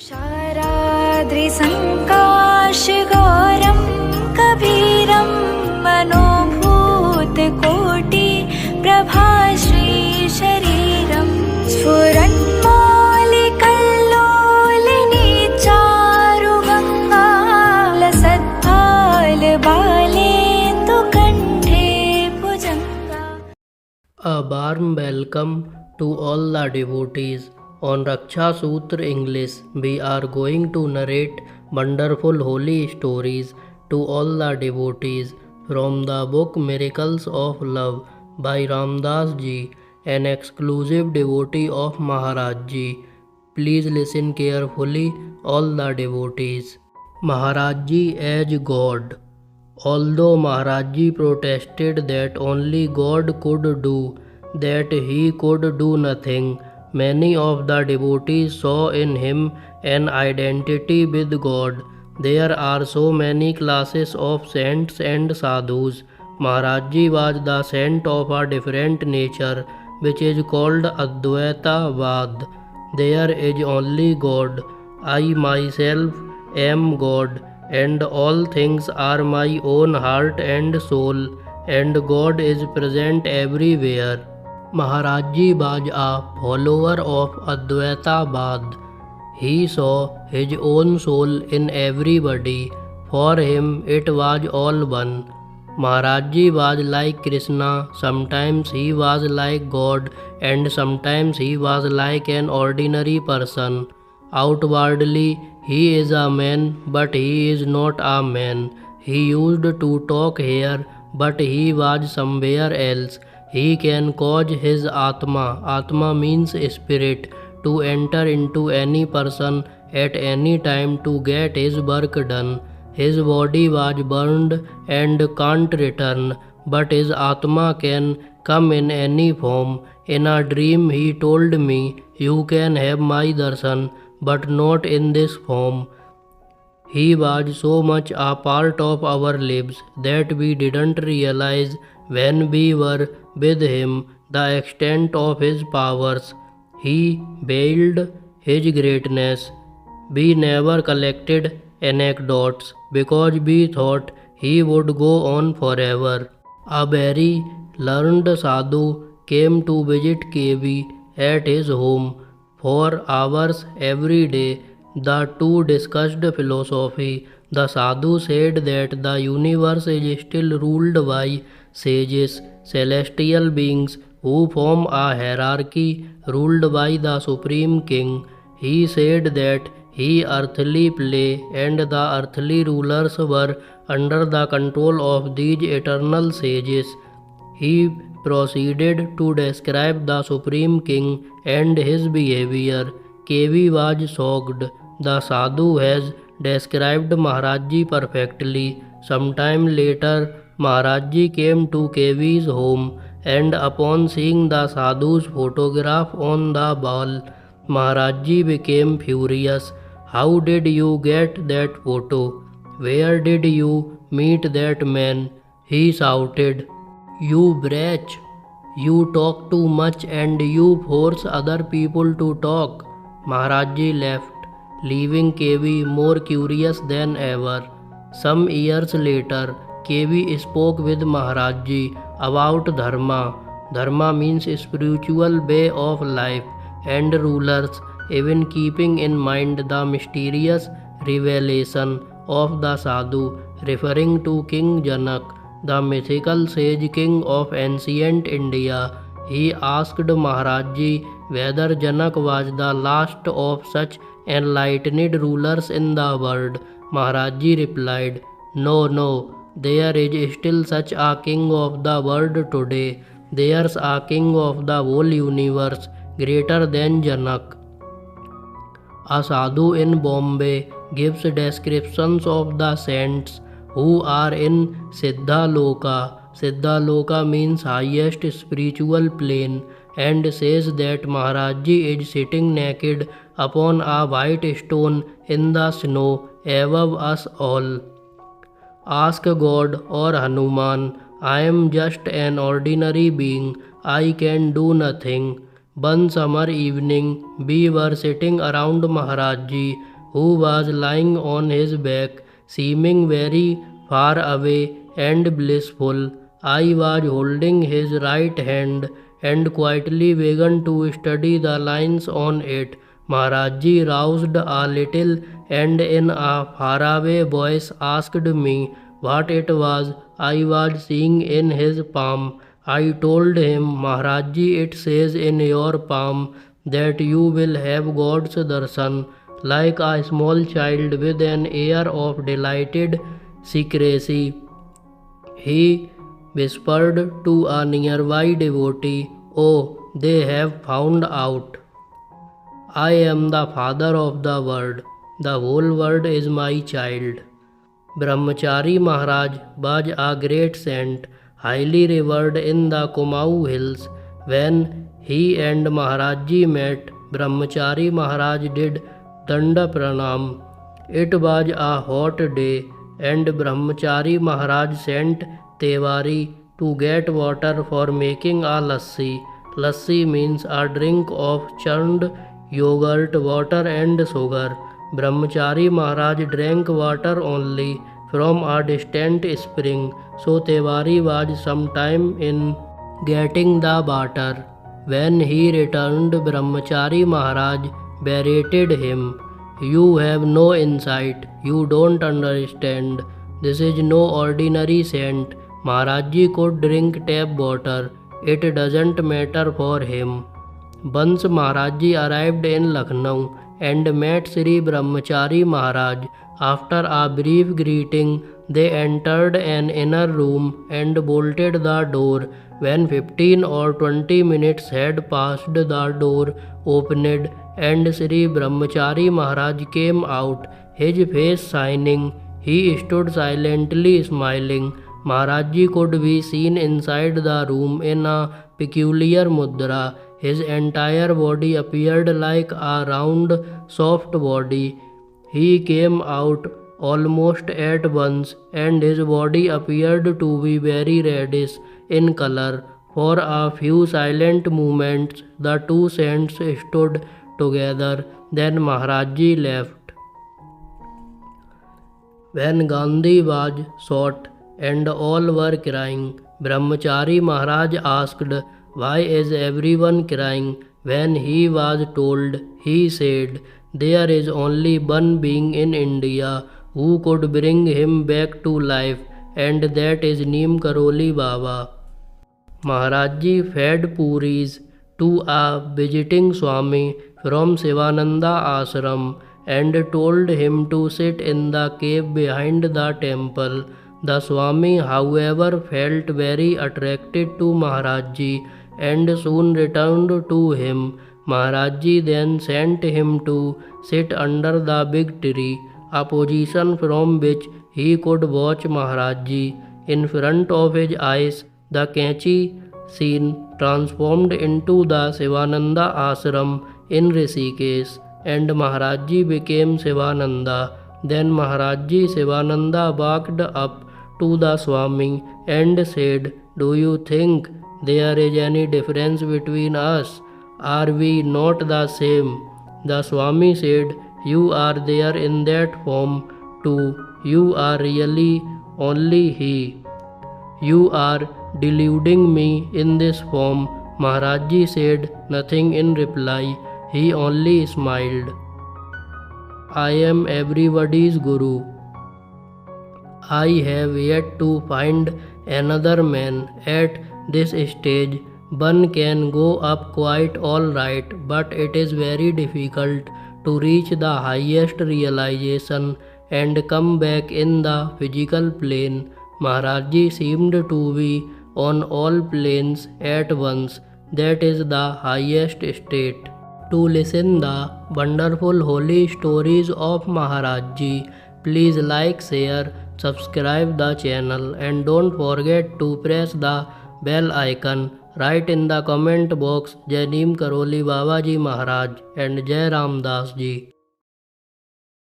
शाराद्रिसङ्काशगौरं कबीरं मनोभूतकोटि प्रभाश्रीशरीरं स्फुरन्मौलिकल्लोलिनी चारुगङ्गा लसत्फालबालेन्दुकण्ठे भुजङ्गा. A warm welcome to all the devotees. On Raksha Sutra English, we are going to narrate wonderful holy stories to all the devotees from the book Miracles of Love by Ramdas Ji, an exclusive devotee of Maharaj Ji. Please listen carefully, all the devotees. Maharaj Ji as God. Although Maharaj Ji protested that only God could do, that he could do nothing, many of the devotees saw in him an identity with God. There are so many classes of saints and sadhus. Maharaj Ji was the saint of a different nature, which is called Advaita Vad. There is only God. I myself am God, and all things are my own heart and soul, and God is present everywhere. Maharaj Ji was a follower of Advaita Vad. He saw his own soul in everybody. For him it was all one. Maharaj Ji was like Krishna. Sometimes he was like God, and sometimes he was like an ordinary person. Outwardly he is a man, but he is not a man. He used to talk here, but he was somewhere else. He can cause his Atma, Atma means spirit, to enter into any person at any time to get his work done. His body was burned and can't return, but his Atma can come in any form. In a dream he told me, "You can have my darshan, but not in this form." He was so much a part of our lives that we didn't realize when we were with him the extent of his powers. He veiled his greatness. We never collected anecdotes because we thought he would go on forever. A very learned sadhu came to visit KV at his home. For hours every day the two discussed philosophy. The sadhu said that the universe is still ruled by sages, celestial beings who form a hierarchy ruled by the Supreme King. He said that he earthly play and the earthly rulers were under the control of these eternal sages. He proceeded to describe the Supreme King and his behavior. KV was shocked. The sadhu has described Maharaj Ji perfectly. Sometime later, Maharaj Ji came to KV's home, and upon seeing the sadhu's photograph on the wall, Maharaj Ji became furious. "How did you get that photo? Where did you meet that man?" he shouted. "You wretch! You talk too much and you force other people to talk." Maharaj Ji left, leaving KV more curious than ever. Some years later, KV spoke with Maharaj Ji about Dharma. Dharma means spiritual way of life, and rulers, even keeping in mind the mysterious revelation of the sadhu, referring to King Janak, the mythical sage king of ancient India. He asked Maharaj Ji whether Janak was the last of such enlightened rulers in the world. Maharaj Ji replied, "No, no, there is still such a king of the world today. There's a king of the whole universe, greater than Janak." A sadhu in Bombay gives descriptions of the saints who are in Siddha Loka. Siddha Loka means highest spiritual plane, and says that Maharaj Ji is sitting naked upon a white stone in the snow above us all. Ask God or Hanuman. I am just an ordinary being. I can do nothing. One summer evening, we were sitting around Maharaj Ji, who was lying on his back, seeming very far away and blissful. I was holding his right hand and quietly began to study the lines on it. Maharaj Ji roused a little and in a faraway voice asked me what it was I was seeing in his palm. I told him, Maharaj Ji, it says in your palm that you will have God's darshan. Like a small child with an air of delighted secrecy, he whispered to a nearby devotee, Oh, they have found out. I am the father of the world. The whole world is my child. Brahmachari Maharaj was a great saint, highly revered in the Kumaon hills. When he and Maharaj Ji met, Brahmachari Maharaj did Danda Pranam. It was a hot day, and Brahmachari Maharaj sent Tewari to get water for making a lassi. Lassi means a drink of churned yogurt, water and sugar. Brahmachari Maharaj drank water only from a distant spring, so Tewari was some time in getting the water. When he returned, Brahmachari Maharaj berated him. You have no insight, you don't understand. This is no ordinary saint. Maharaj Ji could drink tap water. It doesn't matter for him. Once Maharaj Ji arrived in Lucknow and met Sri Brahmachari Maharaj. After a brief greeting, they entered an inner room and bolted the door. When 15 or 20 minutes had passed, the door opened and Sri Brahmachari Maharaj came out, his face shining. He stood silently smiling. Maharaj Ji could be seen inside the room in a peculiar mudra. His entire body appeared like a round, soft body. He came out almost at once, and his body appeared to be very reddish in color. For a few silent moments, the two saints stood together. Then Maharaj Ji left. When Gandhi was shot and all were crying, Brahmachari Maharaj asked, Why is everyone crying? When he was told, he said, There is only one being in India who could bring him back to life, and that is Neem Karoli Baba. Maharaj Ji fed puris to a visiting Swami from Sivananda Ashram and told him to sit in the cave behind the temple. The Swami, however, felt very attracted to Maharaj Ji and soon returned to him. Maharaj Ji then sent him to sit under the big tree, a position from which he could watch Maharaj Ji. In front of his eyes, the Kanchi scene transformed into the Sivananda Ashram in Rishikesh, and Maharaj Ji became Sivananda. Then Maharaj Ji Sivananda walked up to the Swami and said, Do you think there is any difference between us? Are we not the same? The Swami said, You are there in that form too. You are really only he. You are deluding me in this form. Maharaj Ji said nothing in reply. He only smiled. I am everybody's Guru. I have yet to find another man at this stage. One can go up quite all right, but it is very difficult to reach the highest realization and come back in the physical plane. Maharaj Ji seemed to be on all planes at once. That is the highest state. To listen the wonderful holy stories of Maharaj Ji, please like, share, subscribe the channel and don't forget to press the bell icon. Write in the comment box Jai Neem Karoli Baba Ji Maharaj and Jai Ramdas Ji.